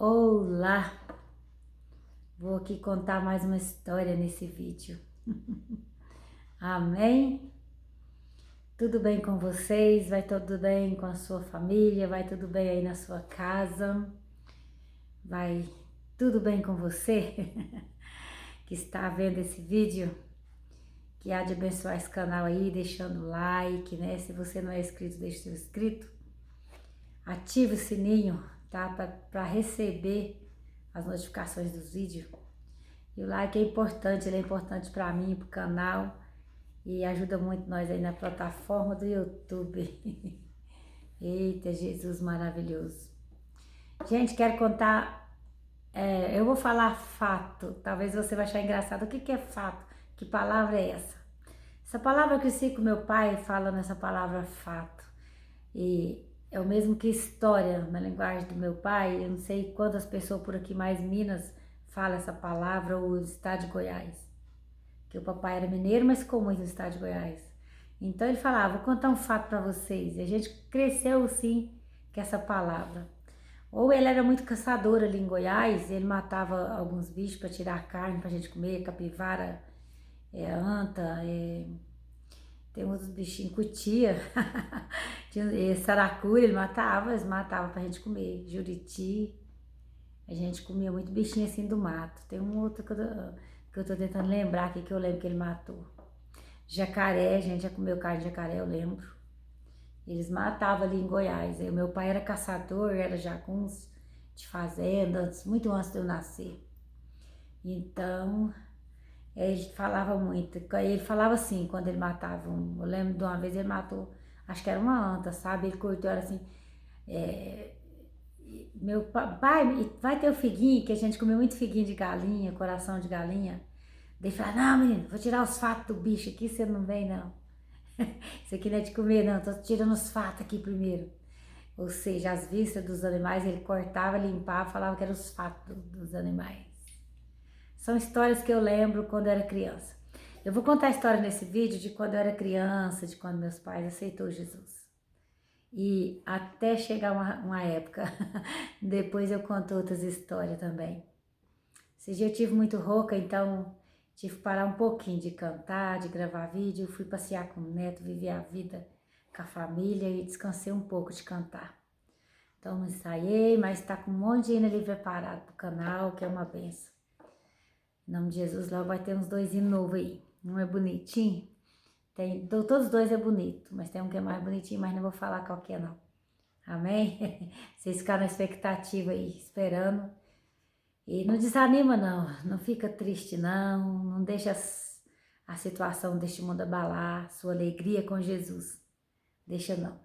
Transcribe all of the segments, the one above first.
Olá! Vou aqui contar mais uma história nesse vídeo. Amém? Tudo bem com vocês? Vai tudo bem com a sua família? Vai tudo bem aí na sua casa? Vai tudo bem com você que está vendo esse vídeo? Que há de abençoar esse canal aí, deixando like, né? Se você não é inscrito, deixe seu inscrito. Ative o sininho, tá? Para receber as notificações dos vídeos. E o like é importante, ele é importante para mim, para o canal, e ajuda muito nós aí na plataforma do YouTube. Eita, Jesus maravilhoso. Gente, quero contar, eu vou falar fato, talvez você vai achar engraçado. O que é fato? Que palavra é essa? Essa palavra eu cresci com meu pai falando essa palavra fato. E é o mesmo que história na linguagem do meu pai. Eu não sei quantas pessoas por aqui, mais Minas, falam essa palavra, ou o estado de Goiás. Que o papai era mineiro, mas ficou muito no estado de Goiás. Então ele falava, vou contar um fato para vocês. E a gente cresceu sim com essa palavra. Ou ele era muito caçador ali em Goiás, ele matava alguns bichos para tirar carne para a gente comer, capivara, anta, tem uns bichinhos, cutia, saracura, eles matavam pra gente comer, juriti, a gente comia muito bichinho assim do mato. Tem um outro que eu tô tentando lembrar aqui, que eu lembro que ele matou. Jacaré, a gente já comeu carne de jacaré, eu lembro. Eles matavam ali em Goiás. Aí, meu pai era caçador, era jagunço de fazenda, muito antes de eu nascer. Então, ele falava muito. Ele falava assim, quando ele matava eu lembro de uma vez ele matou, acho que era uma anta, sabe? Ele cortou ela assim. Meu pai, vai ter o figuinho, que a gente comeu muito figuinho de galinha, coração de galinha. Daí falava, não menino, vou tirar os fatos do bicho aqui, você não vem não. Isso aqui não é de comer não, tô tirando os fatos aqui primeiro. Ou seja, as vistas dos animais, ele cortava, limpava, falava que eram os fatos dos animais. São histórias que eu lembro quando eu era criança. Eu vou contar a história nesse vídeo de quando eu era criança, de quando meus pais aceitou Jesus. E até chegar uma época, depois eu conto outras histórias também. Esse dia eu tive muito rouca, então tive que parar um pouquinho de cantar, de gravar vídeo. Fui passear com o neto, viver a vida com a família e descansei um pouco de cantar. Então não ensaiei, mas está com um monte de hino ali preparado para o canal, que é uma benção. Em nome de Jesus, logo vai ter uns 2 hinos novos aí. Um é bonitinho, todos os dois é bonito, mas tem um que é mais bonitinho, mas não vou falar qual que é não. Amém? Vocês ficaram na expectativa aí, esperando. E não desanima não, não fica triste não, não deixa a situação deste mundo abalar, sua alegria com Jesus. Deixa não.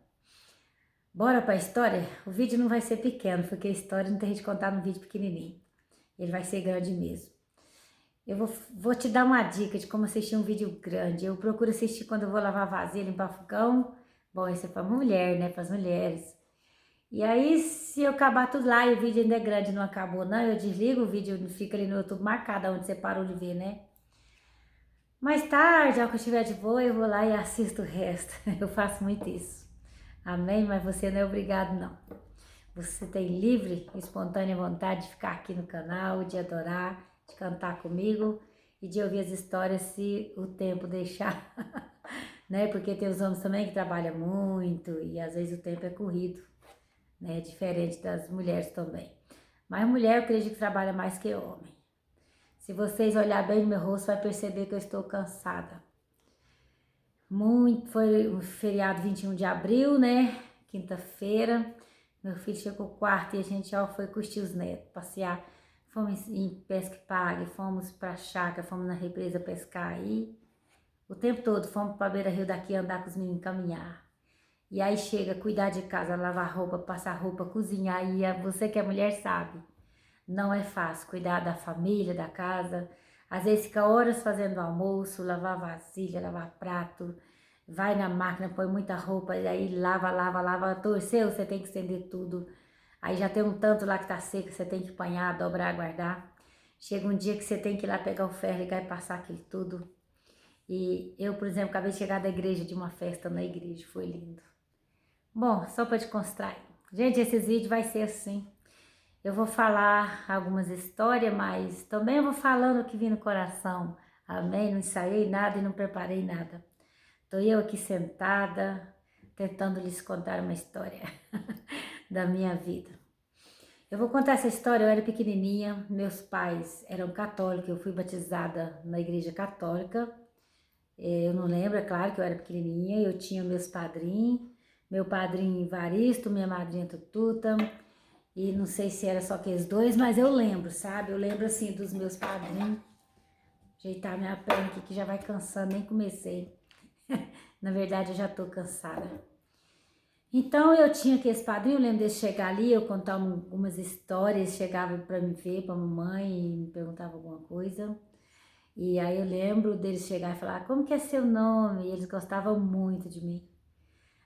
Bora para a história? O vídeo não vai ser pequeno, porque a história não tem gente contar no vídeo pequenininho. Ele vai ser grande mesmo. Eu vou te dar uma dica de como assistir um vídeo grande. Eu procuro assistir quando eu vou lavar vasilha, limpar fogão. Bom, isso é para mulher, né? Para as mulheres. E aí, se eu acabar tudo lá e o vídeo ainda é grande, não acabou não, eu desligo o vídeo, fica ali no YouTube marcado onde você parou de ver, né? Mais tarde, ao que eu estiver de boa, eu vou lá e assisto o resto. Eu faço muito isso. Amém? Mas você não é obrigado, não. Você tem livre, espontânea vontade de ficar aqui no canal, de adorar, de cantar comigo e de ouvir as histórias se o tempo deixar, né? Porque tem os homens também que trabalham muito e às vezes o tempo é corrido, né? Diferente das mulheres também. Mas mulher eu acredito que trabalha mais que homem. Se vocês olharem bem no meu rosto, vai perceber que eu estou cansada. Muito, foi um feriado 21 de abril, né? Quinta-feira. Meu filho chegou quarta e a gente foi curtir os netos, passear. Fomos em Pesca e Pague, fomos pra chácara, fomos na represa pescar aí. O tempo todo fomos pra beira-rio daqui andar com os meninos, caminhar. E aí chega, cuidar de casa, lavar roupa, passar roupa, cozinhar. E você que é mulher sabe, não é fácil cuidar da família, da casa. Às vezes fica horas fazendo almoço, lavar vasilha, lavar prato. Vai na máquina, põe muita roupa, e aí lava, torceu, você tem que estender tudo. Aí já tem um tanto lá que tá seco, você tem que apanhar, dobrar, guardar. Chega um dia que você tem que ir lá pegar o ferro, ligar e passar aquilo tudo. E eu, por exemplo, acabei de chegar da igreja, de uma festa na igreja, foi lindo. Bom, só para te constrair. Gente, esses vídeos vai ser assim. Eu vou falar algumas histórias, mas também eu vou falando o que vem no coração. Amém? Não ensaiei nada e não preparei nada. Estou eu aqui sentada, tentando lhes contar uma história da minha vida. Eu vou contar essa história. Eu era pequenininha, meus pais eram católicos, eu fui batizada na igreja católica. Eu não lembro, é claro que eu era pequenininha, eu tinha meus padrinhos, meu padrinho Evaristo, minha madrinha Tututa, e não sei se era só aqueles dois, mas eu lembro, sabe? Eu lembro assim dos meus padrinhos. Ajeitar minha perna aqui que já vai cansando, nem comecei. Na verdade, eu já tô cansada. Então, eu tinha aqueles padrinhos, eu lembro de chegar ali, eu contar algumas histórias, chegava para me ver, para a mamãe, e me perguntava alguma coisa. E aí eu lembro deles chegar e falar, como que é seu nome? E eles gostavam muito de mim.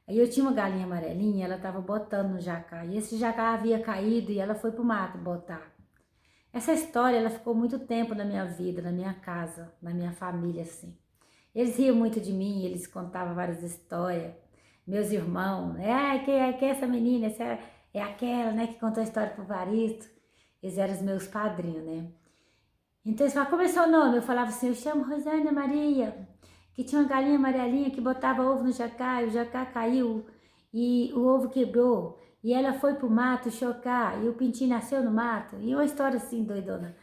Aí eu tinha uma galinha amarelinha, ela tava botando no jacá, e esse jacá havia caído e ela foi pro mato botar. Essa história, ela ficou muito tempo na minha vida, na minha casa, na minha família, assim. Eles riam muito de mim, eles contavam várias histórias. Meus irmãos, né? Que é essa menina? Essa é aquela, né, que contou a história pro Varisto. Eles eram os meus padrinhos, né? Então eles falavam, como é seu nome? Eu falava assim, eu chamo Rosânia Maria, que tinha uma galinha amarelinha que botava ovo no jacá, e o jacá caiu e o ovo quebrou. E ela foi pro mato chocar, e o pintinho nasceu no mato. E uma história assim, doidona.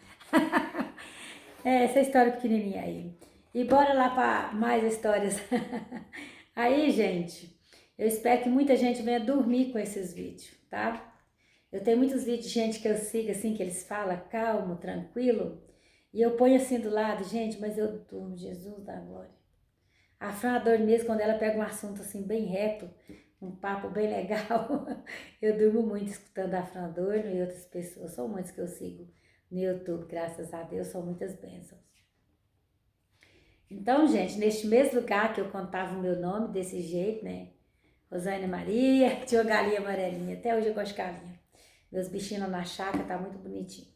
É, essa história pequenininha aí. E bora lá para mais histórias. Aí, gente, eu espero que muita gente venha dormir com esses vídeos, tá? Eu tenho muitos vídeos de gente que eu sigo, assim, que eles falam calmo, tranquilo. E eu ponho assim do lado, gente, mas eu durmo, Jesus da glória. A Fran adora mesmo quando ela pega um assunto assim bem reto, um papo bem legal. Eu durmo muito escutando a Fran Adorno e outras pessoas. São muitos que eu sigo no YouTube, graças a Deus, são muitas bênçãos. Então, gente, neste mesmo lugar que eu contava o meu nome desse jeito, né? Rosânia Maria, tinha uma galinha amarelinha. Até hoje eu gosto de galinha. Meus bichinhos na chácara, tá muito bonitinho.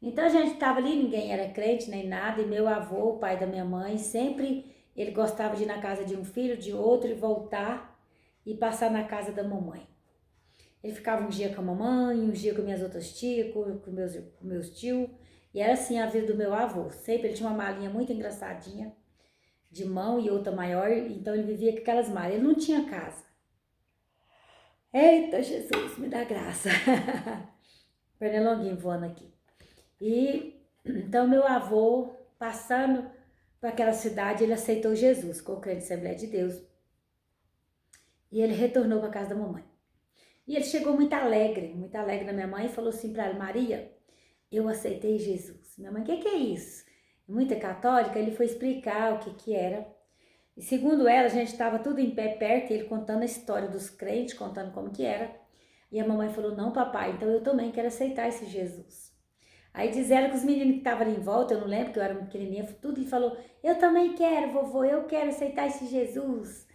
Então a gente tava ali, ninguém era crente nem nada, e meu avô, o pai da minha mãe, sempre ele gostava de ir na casa de um filho, de outro, e voltar e passar na casa da mamãe. Ele ficava um dia com a mamãe, um dia com minhas outras tias, com meus tios, e era assim a vida do meu avô. Sempre ele tinha uma malinha muito engraçadinha, de mão e outra maior, então ele vivia com aquelas malas. Ele não tinha casa. Eita, Jesus, me dá graça. Pernilonguinho voando aqui. E então meu avô, passando para aquela cidade, ele aceitou Jesus, ficou crente na Assembleia de Deus. E ele retornou para casa da mamãe. E ele chegou muito alegre na minha mãe e falou assim para ela, Maria, eu aceitei Jesus. Minha mãe, o que é isso? Muita católica, ele foi explicar o que era. E segundo ela, a gente estava tudo em pé perto, ele contando a história dos crentes, contando como que era. E a mamãe falou, não papai, então eu também quero aceitar esse Jesus. Aí disseram que os meninos que estavam ali em volta, eu não lembro, que eu era muito pequenininha, tudo, ele falou, eu também quero, vovô, eu quero aceitar esse Jesus.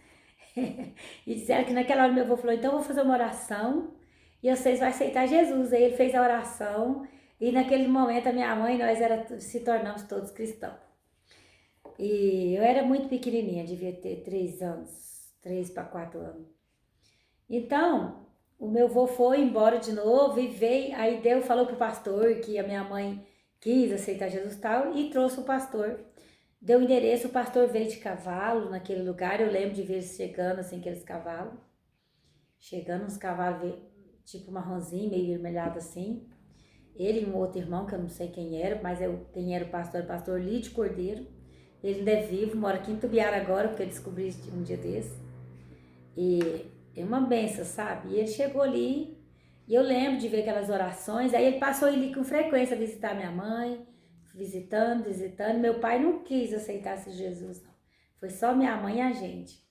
E disseram que naquela hora meu avô falou, então eu vou fazer uma oração e vocês vão aceitar Jesus. Aí ele fez a oração e naquele momento a minha mãe e nós se tornamos todos cristãos. E eu era muito pequenininha, devia ter 3 anos, 3 para 4 anos. Então, o meu avô foi embora de novo e veio, aí Deus falou pro pastor que a minha mãe quis aceitar Jesus e tal, e trouxe o pastor. Deu o endereço, o pastor veio de cavalo naquele lugar, eu lembro de ver eles chegando assim, aqueles cavalos. Chegando uns cavalos tipo marronzinho, meio vermelhado assim. Ele e um outro irmão, que eu não sei quem era, mas quem era o pastor Lídio Cordeiro. Ele ainda é vivo, mora aqui em Tubiara agora, porque eu descobri isso um dia desse. E é uma benção, sabe? E ele chegou ali, e eu lembro de ver aquelas orações, aí ele passou ali com frequência a visitar minha mãe, visitando. Meu pai não quis aceitar esse Jesus, não. Foi só minha mãe e a gente.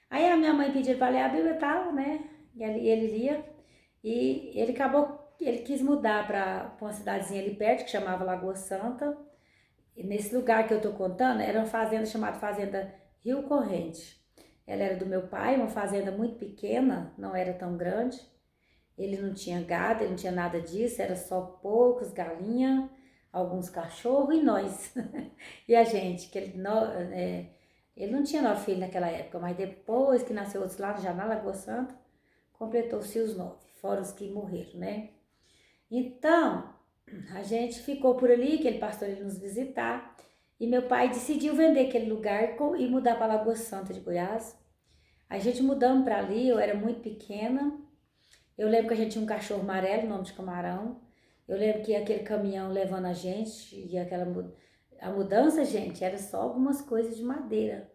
Aí a minha mãe pediu para ler a Bíblia e tal, né? E ele lia, e ele quis mudar para uma cidadezinha ali perto, que chamava Lagoa Santa. E nesse lugar que eu tô contando, era uma fazenda chamada Fazenda Rio Corrente. Ela era do meu pai, uma fazenda muito pequena, não era tão grande. Ele não tinha gado, ele não tinha nada disso, era só poucos galinhas, alguns cachorros e nós. E a gente, ele não tinha 9 filhos naquela época, mas depois que nasceu outros lá, já na Lagoa Santa, completou-se os 9, fora os que morreram, né? Então, a gente ficou por ali, aquele pastor ia nos visitar, e meu pai decidiu vender aquele lugar e mudar para Lagoa Santa de Goiás. A gente mudamos para ali, eu era muito pequena. Eu lembro que a gente tinha um cachorro amarelo, nome de Camarão. Eu lembro que aquele caminhão levando a gente, e a mudança, gente, era só algumas coisas de madeira,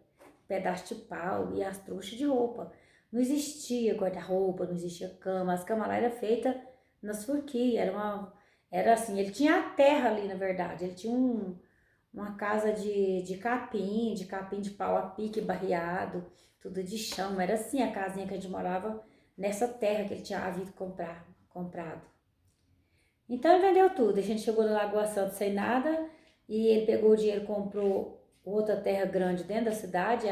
pedaço de pau e as trouxas de roupa. Não existia guarda-roupa, não existia cama, as camas lá eram feitas nas forquilhas, era assim, ele tinha a terra ali, na verdade, ele tinha uma casa de capim de pau a pique barreado, tudo de chão, era assim a casinha que a gente morava, nessa terra que ele tinha havido comprado. Então ele vendeu tudo, a gente chegou na Lagoa Santa sem nada, e ele pegou o dinheiro e comprou outra terra grande dentro da cidade,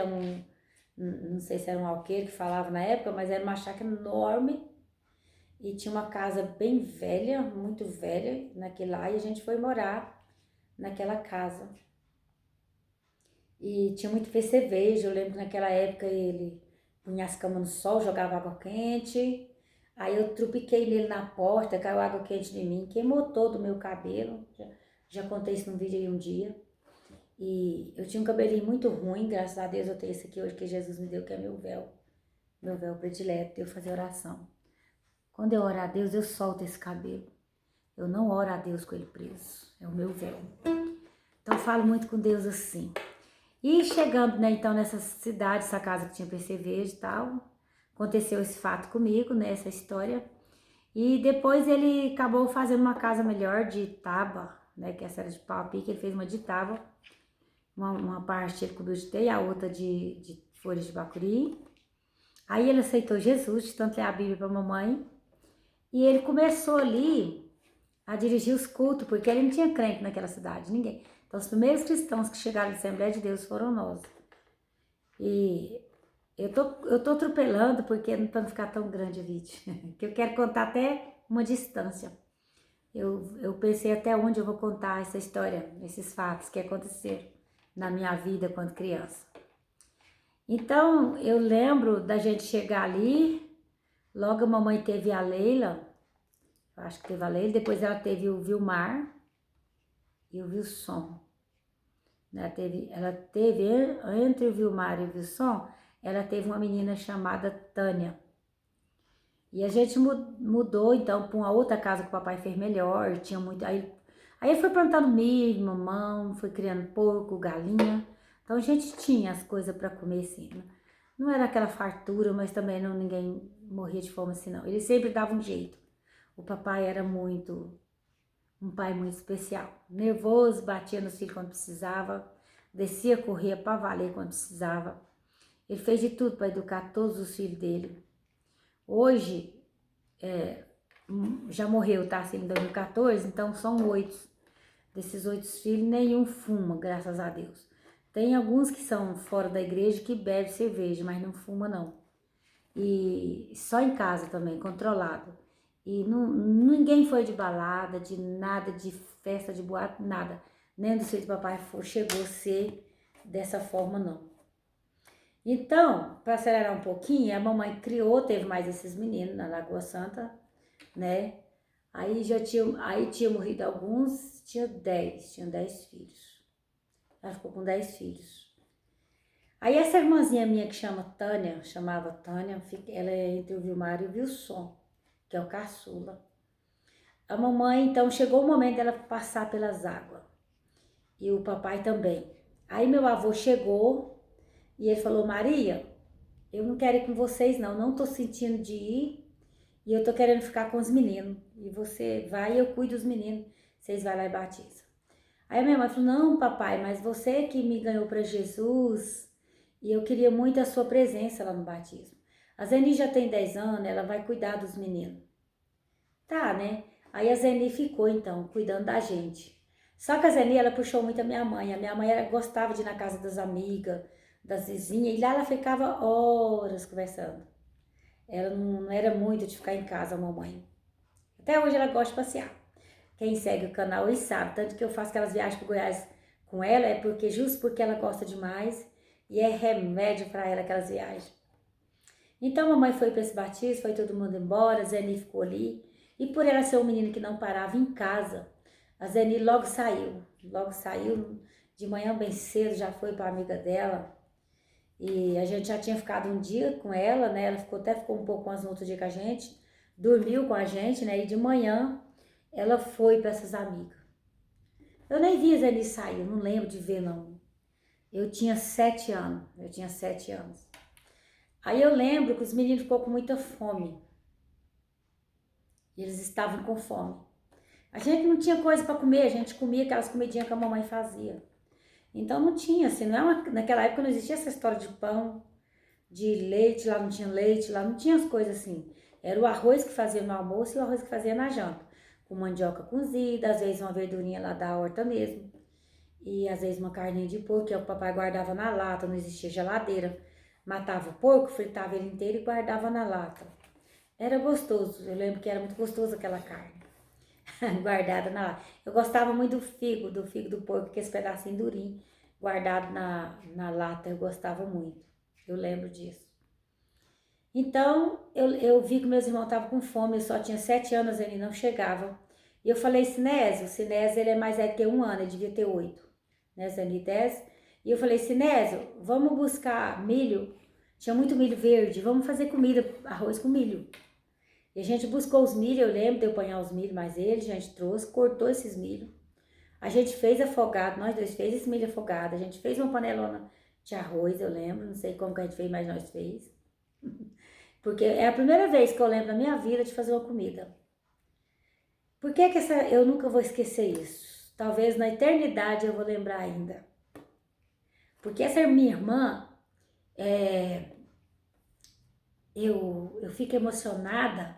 não sei se era um alqueire que falava na época, mas era uma chácara enorme, e tinha uma casa bem velha, muito velha, naquele lá, e a gente foi morar naquela casa. E tinha muito fez cerveja, eu lembro que naquela época ele punha as camas no sol, jogava água quente, aí eu trupiquei nele na porta, caiu água quente em mim, queimou todo o meu cabelo, já contei isso num vídeo aí um dia. E eu tinha um cabelinho muito ruim, graças a Deus eu tenho esse aqui hoje que Jesus me deu, que é meu véu predileto, de eu fazer oração. Quando eu oro a Deus, eu solto esse cabelo. Eu não oro a Deus com ele preso, é o meu véu. Então eu falo muito com Deus assim. E chegando, né, então nessa cidade, essa casa que tinha percevejo e tal, aconteceu esse fato comigo, né, essa história. E depois ele acabou fazendo uma casa melhor de tábua, né, que essa era de pau a pique, ele fez uma de tábua. Uma parte ele cobriu de teia, a outra de folhas de bacuri. Aí ele aceitou Jesus, de tanto ler a Bíblia para a mamãe. E ele começou ali a dirigir os cultos, porque ele não tinha crente naquela cidade, ninguém. Então os primeiros cristãos que chegaram na Assembleia de Deus foram nós. E eu tô atropelando, porque para não ficar tão grande o vídeo, que eu quero contar até uma distância. Eu pensei até onde eu vou contar essa história, esses fatos que aconteceram na minha vida quando criança. Então, eu lembro da gente chegar ali, logo a mamãe teve a Leila, eu acho que teve a Leila, depois ela teve o Vilmar e o Wilson. Ela teve, entre o Vilmar e o Wilson, ela teve uma menina chamada Tânia. E a gente mudou, então, para uma outra casa que o papai fez melhor, tinha muito... Aí ele foi plantando milho, mamão, foi criando porco, galinha. Então a gente tinha as coisas para comer assim. Não era aquela fartura, mas também ninguém morria de fome assim, não. Ele sempre dava um jeito. O papai era um pai muito especial. Nervoso, batia nos filhos quando precisava, descia, corria para valer quando precisava. Ele fez de tudo para educar todos os filhos dele. Hoje, já morreu, tá? Assim, em 2014, então são 8. Desses 8 filhos, nenhum fuma, graças a Deus. Tem alguns que são fora da igreja que bebem cerveja, mas não fuma não. E só em casa também, controlado. E ninguém foi de balada, de nada, de festa, de boate, nada. Nem do filho do papai chegou a ser dessa forma não. Então, para acelerar um pouquinho, a mamãe criou, teve mais esses meninos na Lagoa Santa, né? Aí tinha morrido alguns, tinha 10 filhos. Ela ficou com 10 filhos. Aí essa irmãzinha minha que chamava Tânia, ela é entre o Vilmar e o Wilson, que é o caçula. A mamãe, então, chegou o momento dela passar pelas águas. E o papai também. Aí meu avô chegou e ele falou, Maria, eu não quero ir com vocês não tô sentindo de ir e eu tô querendo ficar com os meninos. E você vai e eu cuido dos meninos, vocês vão lá e batizam. Aí a minha mãe falou, não papai, mas você que me ganhou para Jesus e eu queria muito a sua presença lá no batismo. A Zeni já tem 10 anos, ela vai cuidar dos meninos. Tá, né? Aí a Zeni ficou então, cuidando da gente. Só que a Zeni, ela puxou muito a minha mãe. A minha mãe gostava de ir na casa das amigas, das vizinhas, e lá ela ficava horas conversando. Ela não era muito de ficar em casa, a mamãe. Até hoje ela gosta de passear. Quem segue o canal aí sabe, tanto que eu faço aquelas viagens para Goiás com ela, é porque justo porque ela gosta demais e é remédio para ela aquelas viagens. Então a mamãe foi para esse batismo, foi todo mundo embora, a Zeni ficou ali. E por ela ser um menino que não parava em casa, a Zeni logo saiu. Logo saiu, de manhã bem cedo, já foi para amiga dela. E a gente já tinha ficado um dia com ela, né? Ela ficou um pouco mais no outro dia com a gente, dormiu com a gente, né? E de manhã ela foi para essas amigas. Eu nem vi a Zeni sair, eu não lembro de ver, não. Eu tinha 7 anos. Aí eu lembro que os meninos ficou com muita fome. E eles estavam com fome. A gente não tinha coisa para comer, a gente comia aquelas comidinhas que a mamãe fazia. Então não tinha, assim, naquela época não existia essa história de pão, de leite, lá não tinha leite, lá não tinha as coisas assim. Era o arroz que fazia no almoço e o arroz que fazia na janta. Com mandioca cozida, às vezes uma verdurinha lá da horta mesmo. E às vezes uma carninha de porco, que o papai guardava na lata, não existia geladeira. Matava o porco, fritava ele inteiro e guardava na lata. Era gostoso, eu lembro que era muito gostoso aquela carne. Guardada na lata. Eu gostava muito do figo do porco, que esse pedacinho durinho, guardado na lata, eu gostava muito. Eu lembro disso. Então, eu vi que meus irmãos estavam com fome, eu só tinha 7 anos, ele não chegava. E eu falei, Sinésio, ele é mais velho que 1 ano, ele devia ter 8, né, Zani 10. E eu falei, Sinésio, vamos buscar milho, tinha muito milho verde, vamos fazer comida, arroz com milho. E a gente buscou os milho, eu lembro de eu apanhar os milho, mas ele, a gente trouxe, cortou esses milho. A gente fez afogado, nós dois fez esse milho afogado, a gente fez uma panelona de arroz, eu lembro, não sei como que a gente fez, mas nós fez. Porque é a primeira vez que eu lembro na minha vida de fazer uma comida. Por que eu nunca vou esquecer isso? Talvez na eternidade eu vou lembrar ainda. Porque essa minha irmã, eu fico emocionada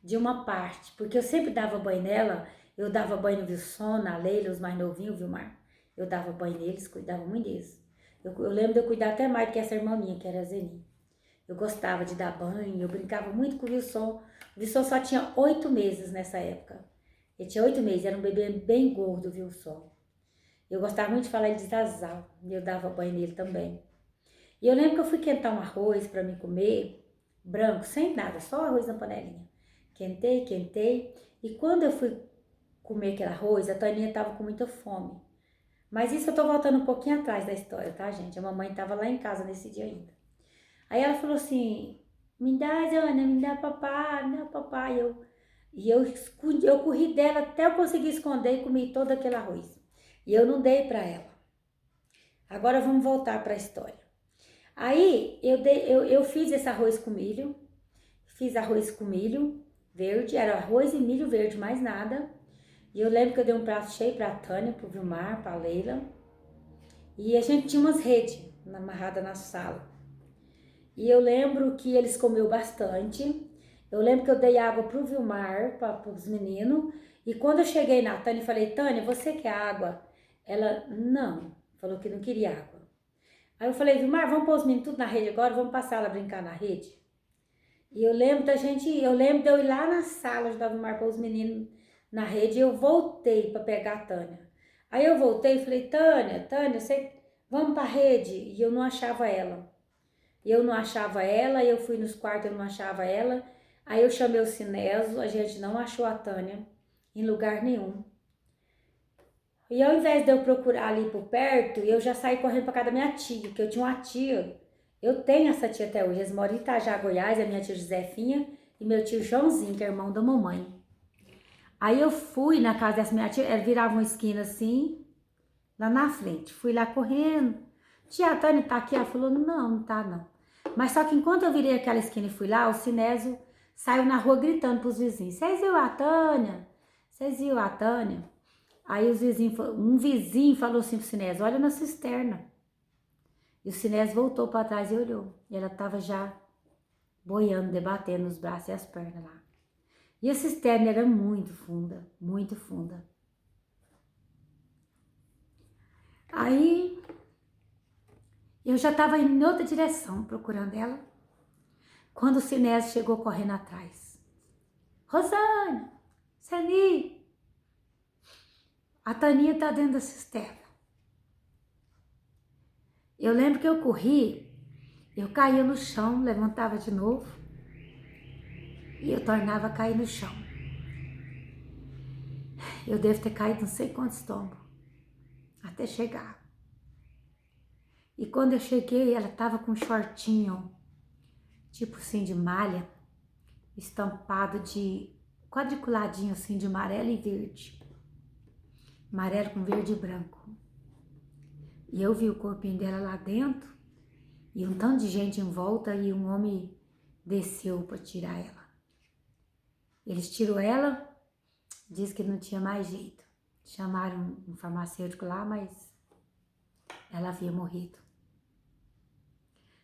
de uma parte, porque eu sempre dava banho nela, eu dava banho no Wilson, na Leila, os mais novinhos, o Vilmar. Eu dava banho neles, cuidava muito deles. Eu lembro de eu cuidar até mais do que essa irmã minha, que era a Zeni. Eu gostava de dar banho, eu brincava muito com o Wilson. O Wilson só tinha 8 meses nessa época. Ele tinha 8 meses, era um bebê bem gordo, o Wilson. Eu gostava muito de falar ele de Zazal, e eu dava banho nele também. E eu lembro que eu fui quentar um arroz para mim comer, branco, sem nada, só arroz na panelinha. Quentei, e quando eu fui comer aquele arroz, a Toninha tava com muita fome. Mas isso eu tô voltando um pouquinho atrás da história, tá, gente? A mamãe tava lá em casa nesse dia ainda. Aí ela falou assim, me dá, Ana, me dá papai. Eu corri dela até eu conseguir esconder e comi todo aquele arroz. E eu não dei pra ela. Agora vamos voltar pra história. Aí eu fiz esse arroz com milho, verde, era arroz e milho verde, mais nada. E eu lembro que eu dei um prato cheio pra Tânia, pro Vilmar, pra Leila. E a gente tinha umas redes amarradas na sala. E eu lembro que eles comeu bastante. Eu lembro que eu dei água pro Vilmar, para os meninos. E quando eu cheguei na Tânia e falei, Tânia, você quer água? Ela, não, falou que não queria água. Aí eu falei, Vilmar, vamos pôr os meninos tudo na rede agora, vamos passar ela a brincar na rede? E eu lembro de eu ir lá na sala ajudar o Vilmar pôr os meninos na rede e eu voltei para pegar a Tânia. Aí eu voltei e falei, Tânia, vamos para a rede? E eu não achava ela. Eu fui nos quartos, eu não achava ela. Aí eu chamei o Sinésio, a gente não achou a Tânia em lugar nenhum. E ao invés de eu procurar ali por perto, eu já saí correndo para casa da minha tia, porque eu tinha uma tia. Eu tenho essa tia até hoje, eles moram em Itajá, Goiás, a minha tia Josefinha e meu tio Joãozinho, que é irmão da mamãe. Aí eu fui na casa dessa minha tia, ela virava uma esquina assim, lá na frente. Fui lá correndo. Tia, a Tânia tá aqui? Ela falou, não tá não. Mas só que enquanto eu virei aquela esquina e fui lá, o Sinésio saiu na rua gritando pros vizinhos, vocês viram a Tânia? Vocês viram a Tânia? Aí um vizinho falou assim pro Sinésio, olha na cisterna. E o Sinésio voltou para trás e olhou. E ela tava já boiando, debatendo os braços e as pernas lá. E a cisterna era muito funda, muito funda. Aí eu já estava indo em outra direção, procurando ela, quando o Sinésio chegou correndo atrás. Rosane, Seni, a Taninha tá dentro da cisterna. Eu lembro que eu corri, eu caía no chão, levantava de novo, e eu tornava a cair no chão. Eu devo ter caído não sei quantos tombos, até chegar. E quando eu cheguei, ela tava com um shortinho, tipo assim, de malha, estampado de quadriculadinho assim, de amarelo e verde. Amarelo com verde e branco. E eu vi o corpinho dela lá dentro, e um tanto de gente em volta, e um homem desceu para tirar ela. Eles tirou ela, disse que não tinha mais jeito. Chamaram um farmacêutico lá, mas ela havia morrido.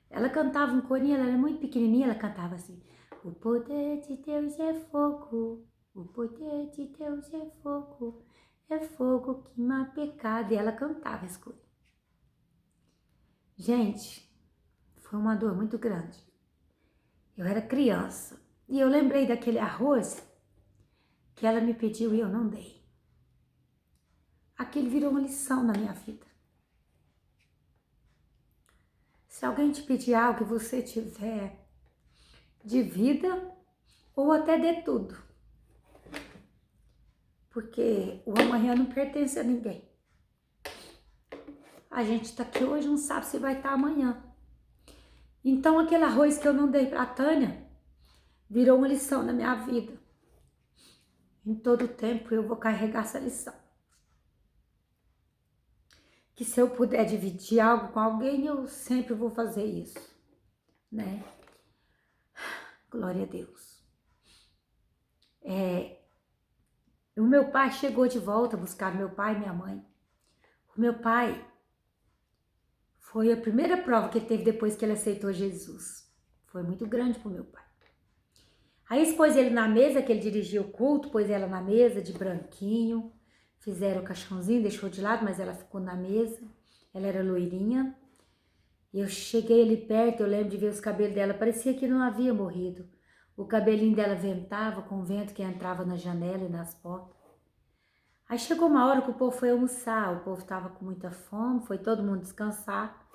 Ela cantava um corinho, ela era muito pequenininha, ela cantava assim: o poder de Deus é fogo, o poder de Deus é fogo que mata pecado. E ela cantava esse corinho. Gente, foi uma dor muito grande. Eu era criança e eu lembrei daquele arroz que ela me pediu e eu não dei. Aquilo virou uma lição na minha vida. Se alguém te pedir algo que você tiver de vida, ou até de tudo, porque o amanhã não pertence a ninguém. A gente tá aqui hoje, não sabe se vai estar amanhã. Então aquele arroz que eu não dei pra Tânia virou uma lição na minha vida. Em todo tempo eu vou carregar essa lição. Que se eu puder dividir algo com alguém, eu sempre vou fazer isso, né? Glória a Deus. O meu pai chegou de volta a buscar meu pai e minha mãe. O meu pai foi a primeira prova que ele teve depois que ele aceitou Jesus. Foi muito grande pro meu pai. Aí expôs ele na mesa, que ele dirigia o culto, pôs ela na mesa de branquinho, fizeram o caixãozinho, deixou de lado, mas ela ficou na mesa. Ela era loirinha. E eu cheguei ali perto, eu lembro de ver os cabelos dela, parecia que não havia morrido. O cabelinho dela ventava com o vento que entrava na janela e nas portas. Aí chegou uma hora que o povo foi almoçar, o povo estava com muita fome, foi todo mundo descansar.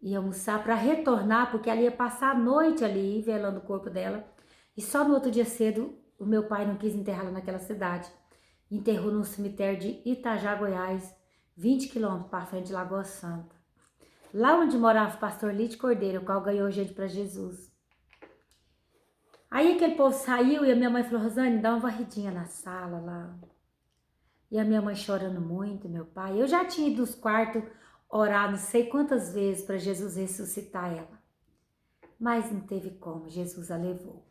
Ia almoçar para retornar, porque ela ia passar a noite ali, velando o corpo dela. E só no outro dia cedo, o meu pai não quis enterrá-la naquela cidade. Enterrou no cemitério de Itajá, Goiás, 20 quilômetros para frente de Lagoa Santa. Lá onde morava o pastor Lite Cordeiro, o qual ganhou gente para Jesus. Aí aquele povo saiu e a minha mãe falou: Rosane, dá uma varridinha na sala lá. E a minha mãe chorando muito, meu pai. Eu já tinha ido nos quartos orar não sei quantas vezes para Jesus ressuscitar ela. Mas não teve como, Jesus a levou.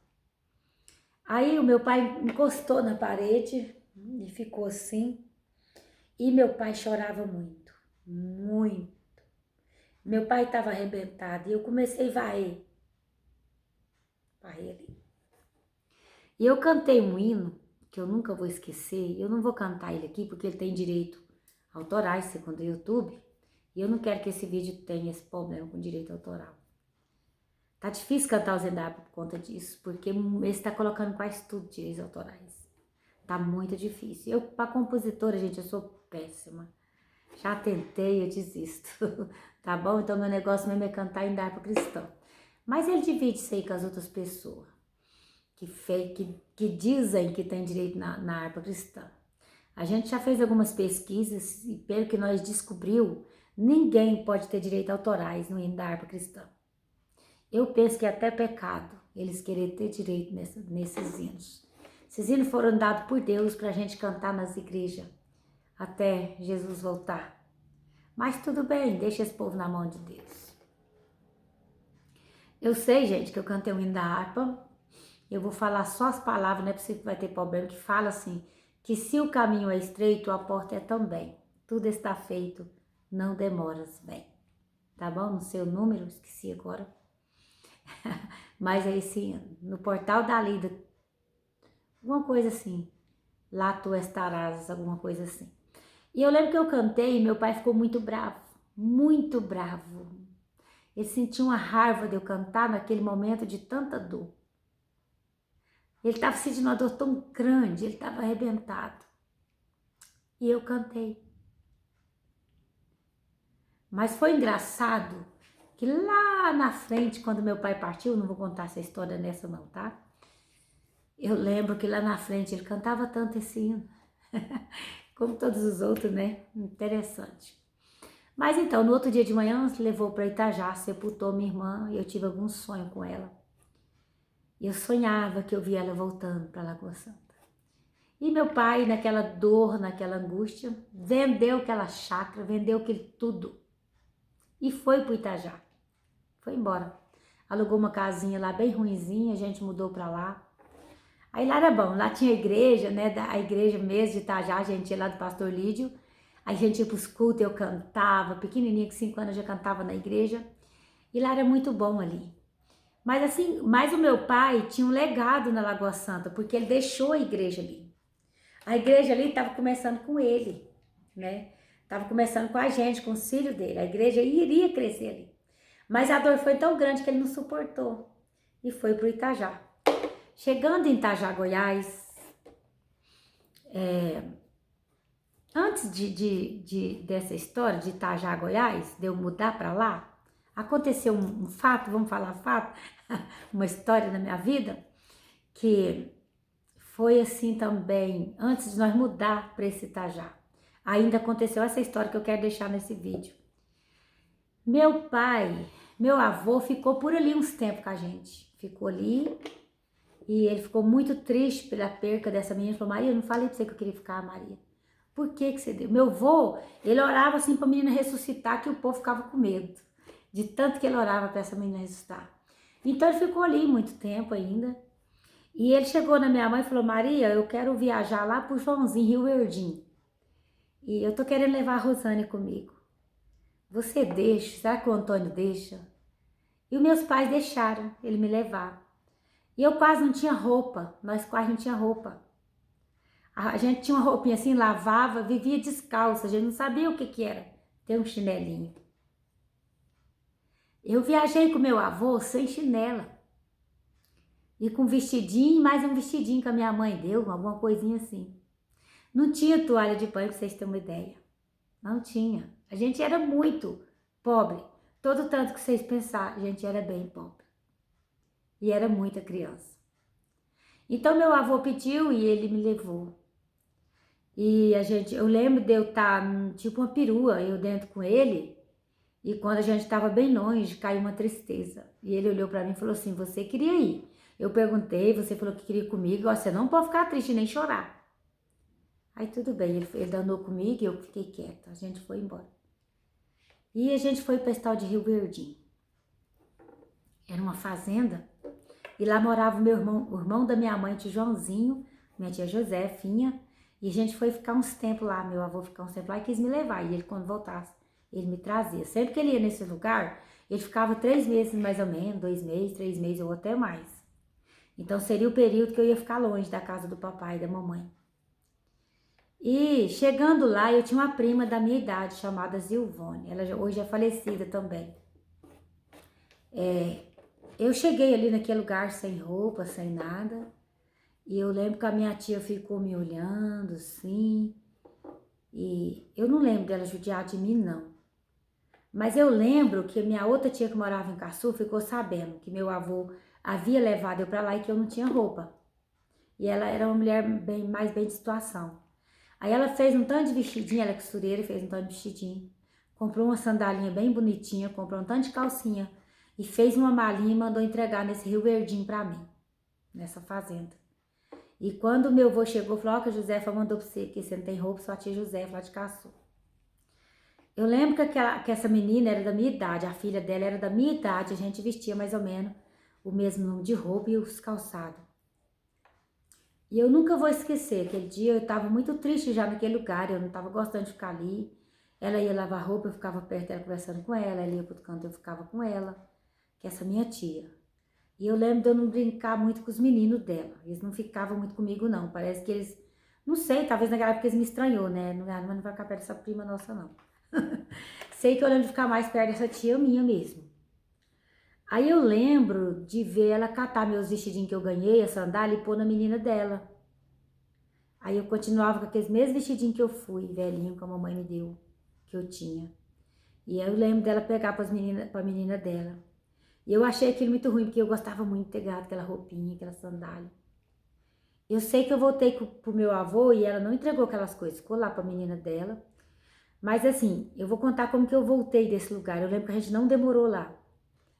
Aí o meu pai encostou na parede e ficou assim. E meu pai chorava muito, muito. Meu pai estava arrebentado e eu comecei a varrer ele. E eu cantei um hino que eu nunca vou esquecer. Eu não vou cantar ele aqui porque ele tem direito autorais, segundo o YouTube. E eu não quero que esse vídeo tenha esse problema com direito autoral. Tá difícil cantar o Zendaya por conta disso, porque ele está colocando quase tudo direitos autorais. Tá muito difícil. Eu, para compositora, gente, eu sou péssima. Já tentei, eu desisto. Tá bom? Então, meu negócio mesmo é cantar em harpa cristã. Mas ele divide isso aí com as outras pessoas que dizem que tem direito na harpa cristã. A gente já fez algumas pesquisas e pelo que nós descobriu, ninguém pode ter direito autorais no hino da harpa cristã. Eu penso que é até pecado eles querem ter direito nesses hinos. Esses hinos foram dados por Deus para a gente cantar nas igrejas até Jesus voltar. Mas tudo bem, deixa esse povo na mão de Deus. Eu sei, gente, que eu cantei um hino da harpa. Eu vou falar só as palavras, não é possível que vai ter problema, que fala assim, que se o caminho é estreito, a porta é também. Tudo está feito, não demoras bem. Tá bom? No seu número, esqueci agora. Mas é esse, no portal da lida, alguma coisa assim, lá tu estarás, alguma coisa assim. E eu lembro que eu cantei e meu pai ficou muito bravo, muito bravo. Ele sentiu uma raiva de eu cantar naquele momento de tanta dor. Ele estava sentindo uma dor tão grande, ele estava arrebentado. E eu cantei. Mas foi engraçado que lá na frente, quando meu pai partiu, não vou contar essa história nessa não, tá? Eu lembro que lá na frente ele cantava tanto esse hino. Como todos os outros, né? Interessante. Mas então, no outro dia de manhã, levou para Itajá, sepultou minha irmã e eu tive algum sonho com ela. E eu sonhava que eu via ela voltando para Lagoa Santa. E meu pai, naquela dor, naquela angústia, vendeu aquela chácara, vendeu aquilo tudo e foi para Itajá. Foi embora. Alugou uma casinha lá bem ruinzinha, a gente mudou para lá. Aí lá era bom, lá tinha igreja, né? A igreja mesmo de Itajá, a gente ia lá do pastor Lídio. Aí a gente ia pros cultos, eu cantava, pequenininha, com 5 anos eu já cantava na igreja. E lá era muito bom ali. Mas assim, mas o meu pai tinha um legado na Lagoa Santa, porque ele deixou a igreja ali. A igreja ali estava começando com ele, né? Estava começando com a gente, com os filhos dele. A igreja iria crescer ali. Mas a dor foi tão grande que ele não suportou e foi para o Itajá. Chegando em Itajá, Goiás, antes dessa história de Itajá, Goiás, de eu mudar para lá, aconteceu um fato, vamos falar fato, uma história na minha vida, que foi assim também, antes de nós mudar para esse Itajá. Ainda aconteceu essa história que eu quero deixar nesse vídeo. Meu pai, meu avô ficou por ali uns tempos com a gente. Ficou ali e ele ficou muito triste pela perca dessa menina. Ele falou, Maria, eu não falei pra você que eu queria ficar, Maria. Por que que você deu? Meu avô, ele orava assim pra menina ressuscitar, que o povo ficava com medo. De tanto que ele orava pra essa menina ressuscitar. Então ele ficou ali muito tempo ainda. E ele chegou na minha mãe e falou, Maria, eu quero viajar lá pro Joãozinho, Rio Verdinho. E eu tô querendo levar a Rosane comigo. Você deixa? Será que o Antônio deixa? E os meus pais deixaram ele me levar. E eu quase não tinha roupa, nós quase não tinha roupa. A gente tinha uma roupinha assim, lavava, vivia descalça, a gente não sabia o que que era ter um chinelinho. Eu viajei com meu avô sem chinela. E com vestidinho, mais um vestidinho que a minha mãe deu, alguma coisinha assim. Não tinha toalha de banho, pra vocês terem uma ideia. Não tinha. A gente era muito pobre. Todo tanto que vocês pensarem, a gente era bem pobre. E era muita criança. Então meu avô pediu e ele me levou. E eu lembro de eu estar tipo uma perua, eu dentro com ele. E quando a gente estava bem longe, caiu uma tristeza. E ele olhou para mim e falou assim, você queria ir? Eu perguntei, você falou que queria ir comigo, você não pode ficar triste nem chorar. Aí tudo bem, ele andou comigo e eu fiquei quieta, a gente foi embora. E a gente foi para o estado de Rio Verdinho. Era uma fazenda. E lá morava o irmão da minha mãe, tio Joãozinho, minha tia Josefinha. E a gente foi ficar uns tempos lá, meu avô ficar uns tempos lá e quis me levar. E ele, quando voltasse, ele me trazia. Sempre que ele ia nesse lugar, ele ficava 3 meses mais ou menos, 2 meses, 3 meses ou até mais. Então seria o período que eu ia ficar longe da casa do papai e da mamãe. E chegando lá, eu tinha uma prima da minha idade, chamada Zilvone. Ela hoje é falecida também. Eu cheguei ali naquele lugar sem roupa, sem nada. E eu lembro que a minha tia ficou me olhando, assim. E eu não lembro dela judiar de mim, não. Mas eu lembro que minha outra tia que morava em Caçu ficou sabendo que meu avô havia levado eu pra lá e que eu não tinha roupa. E ela era uma mulher mais bem de situação. Aí ela fez um tanto de vestidinho, ela é costureira, fez um tanto de vestidinho. Comprou uma sandalinha bem bonitinha, comprou um tanto de calcinha. E fez uma malinha e mandou entregar nesse Rio Verdinho pra mim, nessa fazenda. E quando meu avô chegou, falou, ó, que a Josefa mandou pra você, que você não tem roupa, sua tia Josefa lá de Caçu. Eu lembro que essa menina era da minha idade, a filha dela era da minha idade, a gente vestia mais ou menos o mesmo número de roupa e os calçados. E eu nunca vou esquecer, aquele dia eu estava muito triste já naquele lugar, eu não estava gostando de ficar ali. Ela ia lavar roupa, eu ficava perto dela conversando com ela ia pro outro canto, eu ficava com ela, que é essa minha tia. E eu lembro de eu não brincar muito com os meninos dela, eles não ficavam muito comigo não, parece que eles, não sei, talvez naquela época eles me estranhou, né, mas não vai ficar perto dessa prima nossa não. Sei que eu lembro de ficar mais perto dessa tia minha mesmo. Aí eu lembro de ver ela catar meus vestidinhos que eu ganhei, a sandália, e pôr na menina dela. Aí eu continuava com aqueles mesmos vestidinhos que eu fui, velhinho, que a mamãe me deu, que eu tinha. E aí eu lembro dela pegar pra menina dela. E eu achei aquilo muito ruim, porque eu gostava muito de ter aquela roupinha, aquela sandália. Eu sei que eu voltei pro meu avô e ela não entregou aquelas coisas, ficou lá pra menina dela. Mas assim, eu vou contar como que eu voltei desse lugar. Eu lembro que a gente não demorou lá,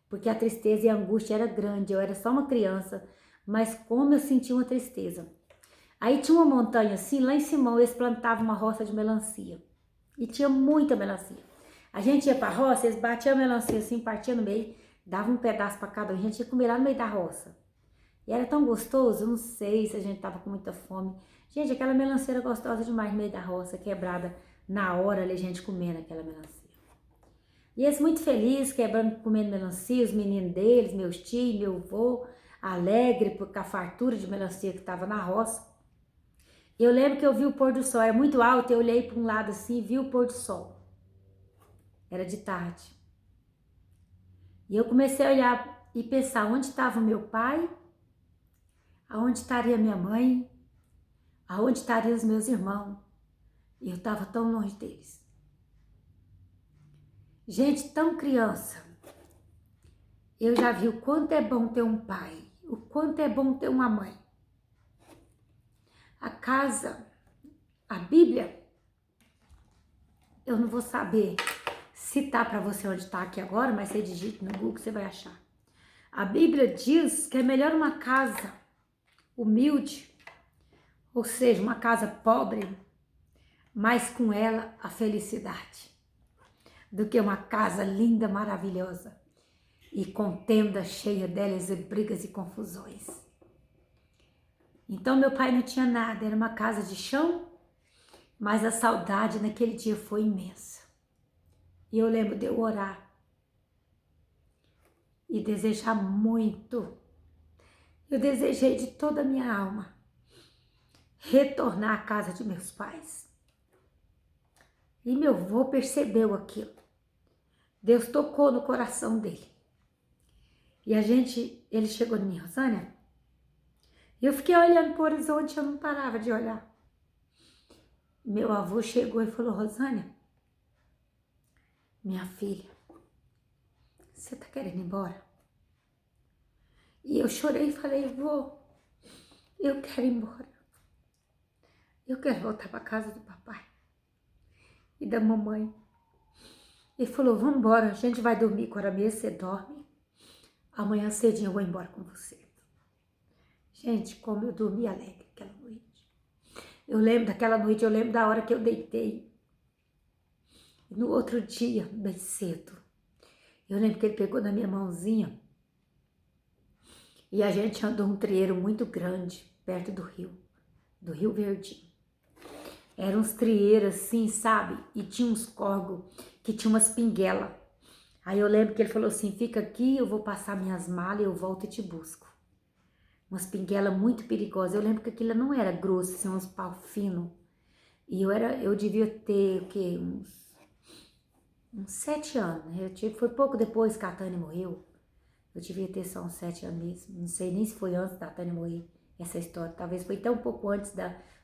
porque a tristeza e a angústia era grande. Eu era só uma criança, mas como eu senti uma tristeza. Aí tinha uma montanha assim, lá em Simão, eles plantavam uma roça de melancia. E tinha muita melancia. A gente ia pra roça, eles batiam a melancia assim, partiam no meio, davam um pedaço pra cada um, a gente ia comer lá no meio da roça. E era tão gostoso, eu não sei se a gente tava com muita fome. Gente, aquela melancia era gostosa demais no meio da roça, quebrada na hora ali, a gente comendo aquela melancia. E eles muito felizes, quebrando, comendo melancia, os meninos deles, meus tios, meu avô, alegre por a fartura de melancia que tava na roça. Eu lembro que eu vi o pôr do sol, era muito alto, eu olhei para um lado assim e vi o pôr do sol. Era de tarde. E eu comecei a olhar e pensar onde estava meu pai, aonde estaria minha mãe, aonde estariam os meus irmãos. E eu estava tão longe deles. Gente, tão criança, eu já vi o quanto é bom ter um pai, o quanto é bom ter uma mãe. A casa, a Bíblia, eu não vou saber citar para você onde está aqui agora, mas você digite no Google, você vai achar. A Bíblia diz que é melhor uma casa humilde, ou seja, uma casa pobre, mas com ela a felicidade, do que uma casa linda, maravilhosa e contenda cheia delas e brigas e confusões. Então meu pai não tinha nada, era uma casa de chão, mas a saudade naquele dia foi imensa. E eu lembro de eu orar e desejar muito. Eu desejei de toda a minha alma retornar à casa de meus pais. E meu avô percebeu aquilo. Deus tocou no coração dele. E ele chegou em mim, Rosânia, e eu fiquei olhando para o horizonte, eu não parava de olhar. Meu avô chegou e falou, Rosânia, minha filha, você tá querendo ir embora? E eu chorei e falei, vô, eu quero ir embora. Eu quero voltar para casa do papai e da mamãe. Ele falou, vamos embora, a gente vai dormir, agora mesmo você dorme. Amanhã cedinho eu vou embora com você. Gente, como eu dormi alegre aquela noite. Eu lembro daquela noite, eu lembro da hora que eu deitei. No outro dia, bem cedo, eu lembro que ele pegou na minha mãozinha e a gente andou um trieiro muito grande, perto do Rio Verdinho. Eram uns trieiros assim, sabe? E tinha uns corgos que tinha umas pinguelas. Aí eu lembro que ele falou assim, fica aqui, eu vou passar minhas malas e eu volto e te busco. Umas pinguelas muito perigosas. Eu lembro que aquilo não era grosso, assim, uns pau fino. E eu devia ter, o quê? Uns 7 anos, né? Foi pouco depois que a Tânia morreu. Eu devia ter só uns 7 anos mesmo. Não sei nem se foi antes da Tânia morrer, essa história. Talvez foi até um pouco antes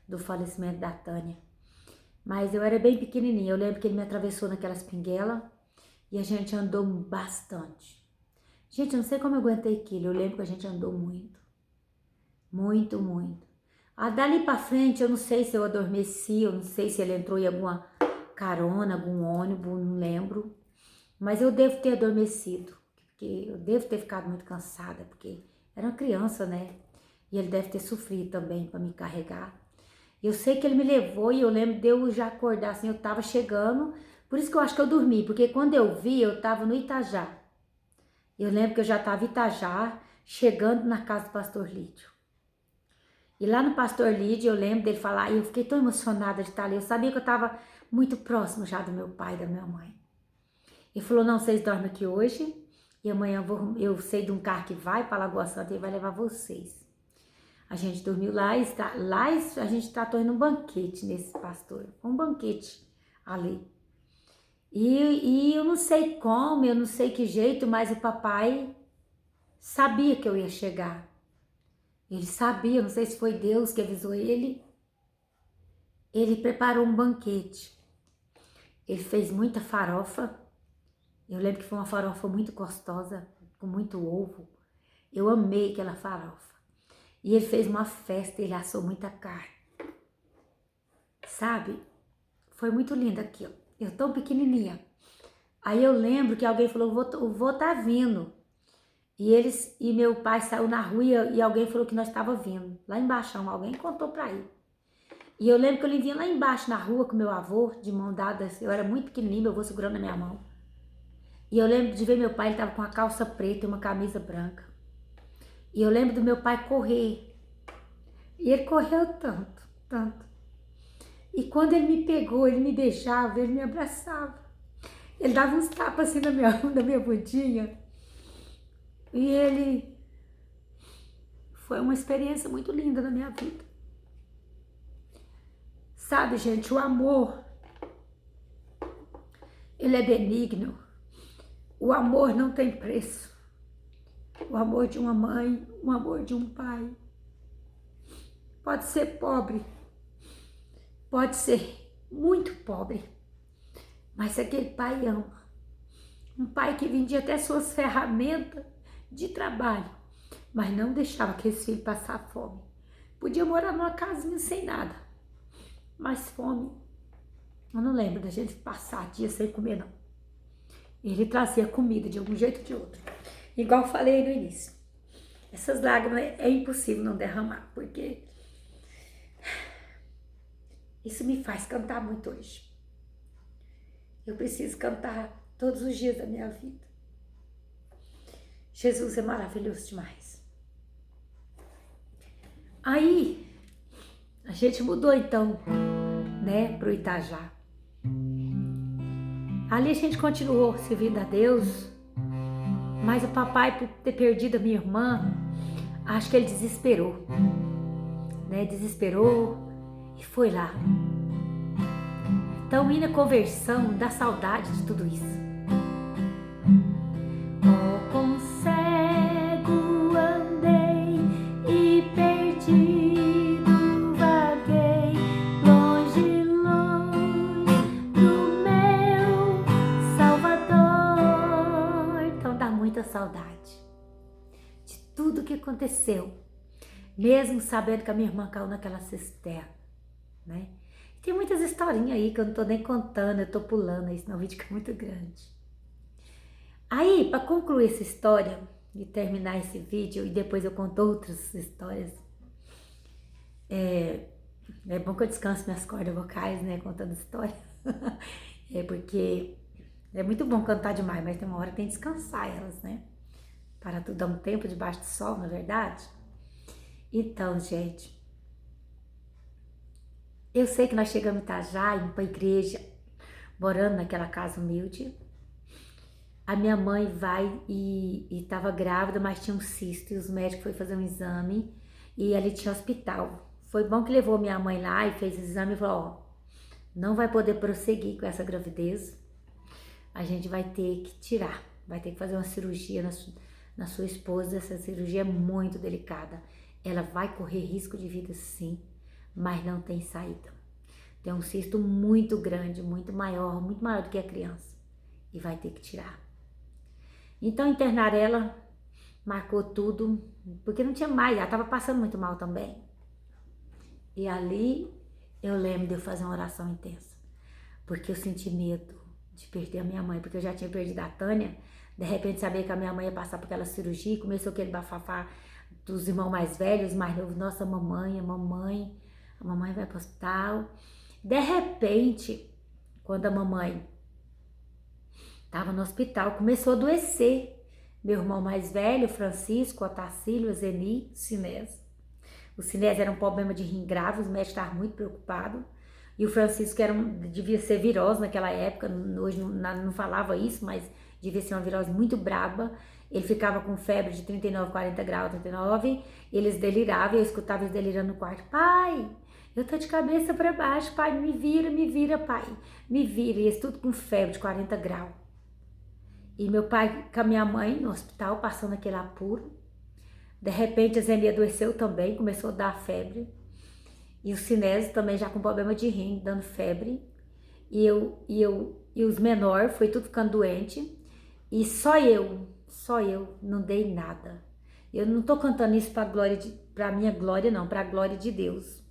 do falecimento da Tânia. Mas eu era bem pequenininha. Eu lembro que ele me atravessou naquelas pinguelas e a gente andou bastante. Gente, eu não sei como eu aguentei aquilo. Eu lembro que a gente andou muito. Muito, muito. Dali pra frente, eu não sei se eu adormeci, eu não sei se ele entrou em alguma carona, algum ônibus, não lembro. Mas eu devo ter adormecido, porque eu devo ter ficado muito cansada, porque era uma criança, né? E ele deve ter sofrido também para me carregar. Eu sei que ele me levou e eu lembro de eu já acordar assim, eu tava chegando, por isso que eu acho que eu dormi, porque quando eu vi, eu tava no Itajá. Eu lembro que eu já tava em Itajá, chegando na casa do pastor Lídio. E lá no pastor Lídio, eu lembro dele falar, e eu fiquei tão emocionada de estar ali, eu sabia que eu tava muito próximo já do meu pai e da minha mãe. Ele falou, não, vocês dormem aqui hoje, e amanhã eu sei de um carro que vai para Lagoa Santa e vai levar vocês. A gente dormiu lá e a gente tratou indo um banquete nesse pastor, um banquete ali. E eu não sei como, eu não sei que jeito, mas o papai sabia que eu ia chegar. Ele sabia, não sei se foi Deus que avisou ele. Ele preparou um banquete. Ele fez muita farofa. Eu lembro que foi uma farofa muito gostosa, com muito ovo. Eu amei aquela farofa. E ele fez uma festa, ele assou muita carne. Sabe? Foi muito lindo aquilo. Eu tão pequenininha. Aí eu lembro que alguém falou, o vô tá vindo. E meu pai saiu na rua e alguém falou que nós estava vindo. Lá embaixo, alguém contou pra ele. E eu lembro que ele vinha lá embaixo na rua com meu avô, de mão dada. Eu era muito pequenininha, meu avô segurando na minha mão. E eu lembro de ver meu pai, ele tava com uma calça preta e uma camisa branca. E eu lembro do meu pai correr. E ele correu tanto, tanto. E quando ele me pegou, ele me beijava, ele me abraçava. Ele dava uns tapas assim na minha bundinha. E ele... Foi uma experiência muito linda na minha vida. Sabe, gente, o amor, ele é benigno. O amor não tem preço. O amor de uma mãe, o amor de um pai. Pode ser pobre, pode ser muito pobre, mas aquele pai ama. Um pai que vendia até suas ferramentas de trabalho, mas não deixava aquele filho passar fome. Podia morar numa casinha sem nada, mas fome, eu não lembro da gente passar dia sem comer, não. Ele trazia comida de algum jeito ou de outro. Igual eu falei no início, essas lágrimas é impossível não derramar, porque isso me faz cantar muito hoje. Eu preciso cantar todos os dias da minha vida. Jesus é maravilhoso demais. Aí, a gente mudou então, né, pro Itajá. Ali a gente continuou servindo a Deus, mas o papai, por ter perdido a minha irmã, acho que ele desesperou, né, desesperou e foi lá. Então, ir na conversão dá saudade de tudo isso. Oh, com cego andei e perdido vaguei, longe, longe do meu Salvador. Então dá muita saudade de tudo que aconteceu, mesmo sabendo que a minha irmã caiu naquela cisterna, né? Tem muitas historinhas aí que eu não tô nem contando, eu tô pulando aí, senão o vídeo fica muito grande. Aí, para concluir essa história e terminar esse vídeo, e depois eu conto outras histórias, é bom que eu descanso minhas cordas vocais, né, contando história. Porque é muito bom cantar demais, mas tem uma hora que tem que descansar elas, né? Para tudo dar um tempo debaixo do sol, na verdade. Então, gente, eu sei que nós chegamos em Itajá, indo para a igreja, morando naquela casa humilde. A minha mãe vai e estava grávida, mas tinha um cisto, e os médicos foram fazer um exame, e ali tinha hospital. Foi bom que levou minha mãe lá e fez o exame e falou, ó, não vai poder prosseguir com essa gravidez, a gente vai ter que tirar, vai ter que fazer uma cirurgia na sua esposa, essa cirurgia é muito delicada, ela vai correr risco de vida sim, mas não tem saída. Tem um cisto muito grande, muito maior do que a criança, e vai ter que tirar. Então internaram ela, marcou tudo, porque não tinha mais, ela estava passando muito mal também. E ali eu lembro de eu fazer uma oração intensa, porque eu senti medo de perder a minha mãe, porque eu já tinha perdido a Tânia, de repente sabia que a minha mãe ia passar por aquela cirurgia, começou aquele bafafá dos irmãos mais velhos, mais novos, nossa, a mamãe vai para o hospital. De repente, quando a mamãe estava no hospital, começou a adoecer. Meu irmão mais velho, Francisco, Otacílio, a Zeni, o Sinésio. O Sinésio era um problema de rim grave, os médicos estavam muito preocupados. E o Francisco devia ser virose naquela época, hoje não falava isso, mas devia ser uma virose muito braba. Ele ficava com febre de 39, 40 graus, 39, eles deliravam, eu escutava eles delirando no quarto. Pai, eu tô de cabeça para baixo, pai, me vira, pai, me vira. E eles tudo com febre de 40 graus. E meu pai com a minha mãe no hospital, passando aquele apuro. De repente a Zeni adoeceu também, começou a dar febre. E o Sinésio também já com problema de rim, dando febre. E os menores, foi tudo ficando doente. E só eu não dei nada. Eu não tô cantando isso pra minha glória, não, pra glória de Deus.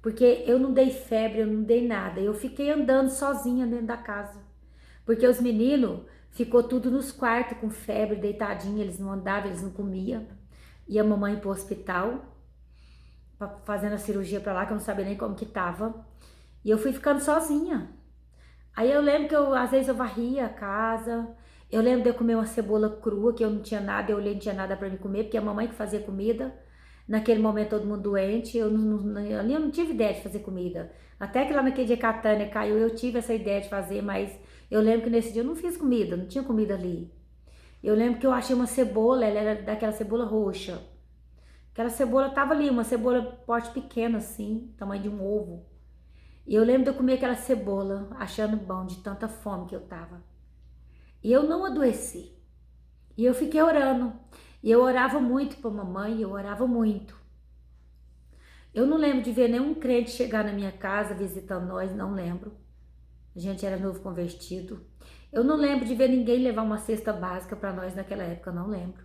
Porque eu não dei febre, eu não dei nada. Eu fiquei andando sozinha dentro da casa. Porque os meninos ficou tudo nos quartos com febre, deitadinho, eles não andavam, eles não comiam. E a mamãe pro hospital, fazendo a cirurgia pra lá, que eu não sabia nem como que tava. E eu fui ficando sozinha. Aí eu lembro que às vezes eu varria a casa. Eu lembro de eu comer uma cebola crua, que eu não tinha nada, eu olhei, não tinha nada pra me comer, porque a mamãe que fazia comida. Naquele momento todo mundo doente, ali eu não tive ideia de fazer comida. Até que lá naquele dia que a Tânia caiu, eu tive essa ideia de fazer, mas eu lembro que nesse dia eu não fiz comida, não tinha comida ali. Eu lembro que eu achei uma cebola, ela era daquela cebola roxa. Aquela cebola tava ali, uma cebola porte pequeno assim, tamanho de um ovo. E eu lembro de eu comer aquela cebola, achando bom de tanta fome que eu tava. E eu não adoeci. E eu fiquei orando. E eu orava muito pra mamãe, eu orava muito. Eu não lembro de ver nenhum crente chegar na minha casa visitando nós, não lembro. A gente era novo convertido. Eu não lembro de ver ninguém levar uma cesta básica para nós naquela época, não lembro.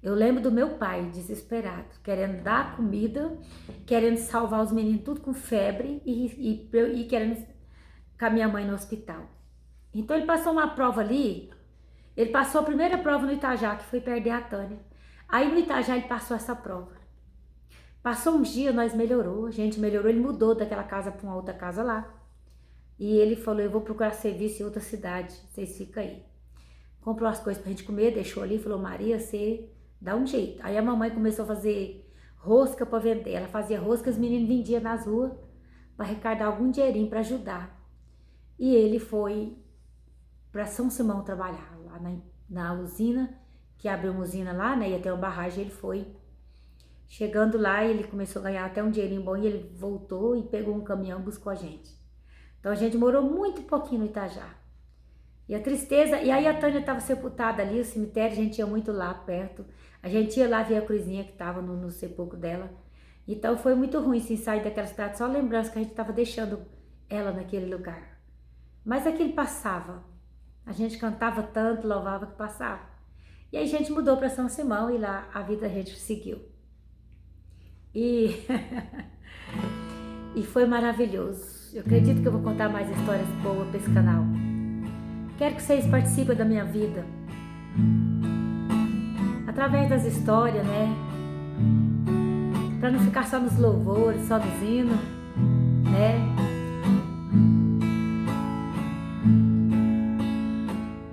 Eu lembro do meu pai desesperado, querendo dar comida, querendo salvar os meninos tudo com febre e querendo com a minha mãe no hospital. Então ele passou uma prova ali, ele passou a primeira prova no Itajá, que foi perder a Tânia. Aí no Itajá ele passou essa prova. Passou uns dias, nós melhorou, a gente melhorou, ele mudou daquela casa para uma outra casa lá. E ele falou, eu vou procurar serviço em outra cidade, vocês ficam aí. Comprou as coisas pra gente comer, deixou ali, falou, Maria, você dá um jeito. Aí a mamãe começou a fazer rosca para vender, ela fazia rosca, os meninos vendiam nas ruas para arrecadar algum dinheirinho para ajudar. E ele foi para São Simão trabalhar, lá na usina, que abriu uma usina lá, né, ia ter uma barragem, ele foi. Chegando lá, ele começou a ganhar até um dinheirinho bom e ele voltou e pegou um caminhão e buscou a gente. Então a gente morou muito pouquinho no Itajá. E a tristeza, e aí a Tânia estava sepultada ali, o cemitério, a gente ia muito lá perto. A gente ia lá ver a cruzinha que estava no sepulcro dela. Então foi muito ruim assim, sair daquela cidade, só lembrança que a gente estava deixando ela naquele lugar. Mas aquilo passava. A gente cantava tanto, louvava que passava. E aí a gente mudou para São Simão e lá a vida a gente seguiu. E, e foi maravilhoso. Eu acredito que eu vou contar mais histórias boas para esse canal. Quero que vocês participem da minha vida. Através das histórias, né? Para não ficar só nos louvores, só nos hinos, né?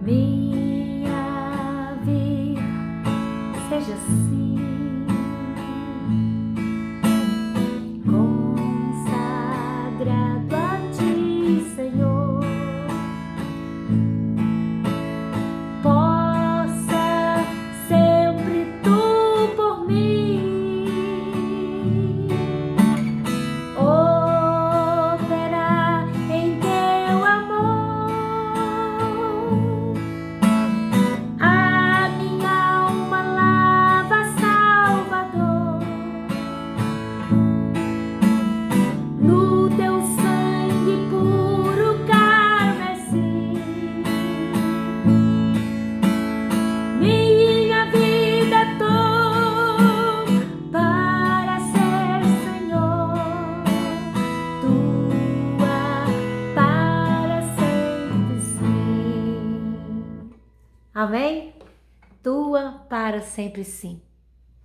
Minha vida seja assim. Amém? Tua para sempre sim.